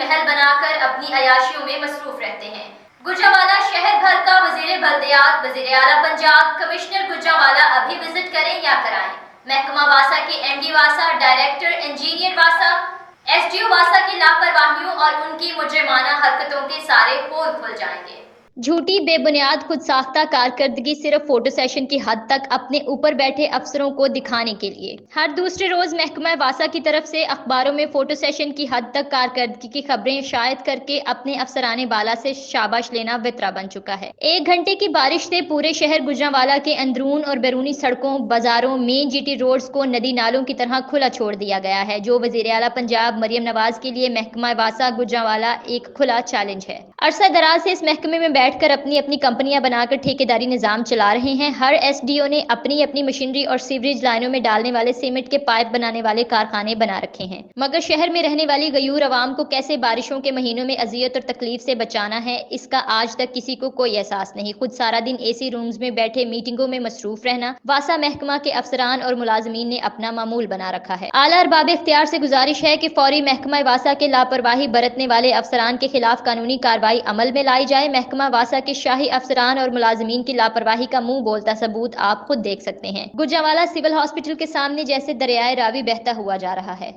محل بنا کر اپنی عیاشیوں میں مصروف رہتے ہیں۔ گجرانوالہ شہر بھر کا وزیر بلدیات، وزیر اعلیٰ پنجاب، کمشنر گجرانوالہ ابھی وزٹ کریں یا کرائیں۔ محکمہ واسا کے ایم ڈی واسا، ڈائریکٹر انجینئر واسا، ایس ڈی او واسا کی لاپرواہیوں اور ان کی مجرمانہ حرکتوں کے سارے پول کھل جائیں گے۔ جھوٹی بے بنیاد خود ساختہ کارکردگی صرف فوٹو سیشن کی حد تک اپنے اوپر بیٹھے افسروں کو دکھانے کے لیے۔ ہر دوسرے روز محکمہ واسا کی طرف سے اخباروں میں فوٹو سیشن کی حد تک کارکردگی کی خبریں شائع کر کے اپنے افسران بالا سے شاباش لینا وترا بن چکا ہے۔ 1 گھنٹے کی بارش سے پورے شہر گجرانوالہ کے اندرون اور بیرونی سڑکوں، بازاروں، مین جی ٹی روڈز کو ندی نالوں کی طرح کھلا چھوڑ دیا گیا ہے، جو وزیر اعلیٰ پنجاب مریم نواز کے لیے محکمہ واسا گجرانوالہ ایک کھلا چیلنج ہے۔ عرصہ دراز سے اس محکمے میں بیٹھ کر اپنی کمپنیاں بنا کر ٹھیکیداری نظام چلا رہے ہیں۔ ہر ایس ڈی او نے اپنی مشینری اور سیوریج لائنوں میں ڈالنے والے سیمنٹ کے پائپ بنانے والے کارخانے بنا رکھے ہیں، مگر شہر میں رہنے والی غیور عوام کو کیسے بارشوں کے مہینوں میں اذیت اور تکلیف سے بچانا ہے، اس کا آج تک کسی کو کوئی احساس نہیں۔ خود سارا دن اے سی رومز میں بیٹھے میٹنگوں میں مصروف رہنا واسا محکمہ کے افسران اور ملازمین نے اپنا معمول بنا رکھا ہے۔ اعلیٰ ارباب اختیار سے گزارش ہے کہ فوری محکمہ واسا کے لاپرواہی برتنے والے افسران کے خلاف قانونی کارروائی عمل میں لائی جائے۔ محکمہ واسا کے شاہی افسران اور ملازمین کی لاپرواہی کا منہ بولتا ثبوت آپ خود دیکھ سکتے ہیں۔ گجرانوالہ سول ہاسپٹل کے سامنے جیسے دریائے راوی بہتا ہوا جا رہا ہے۔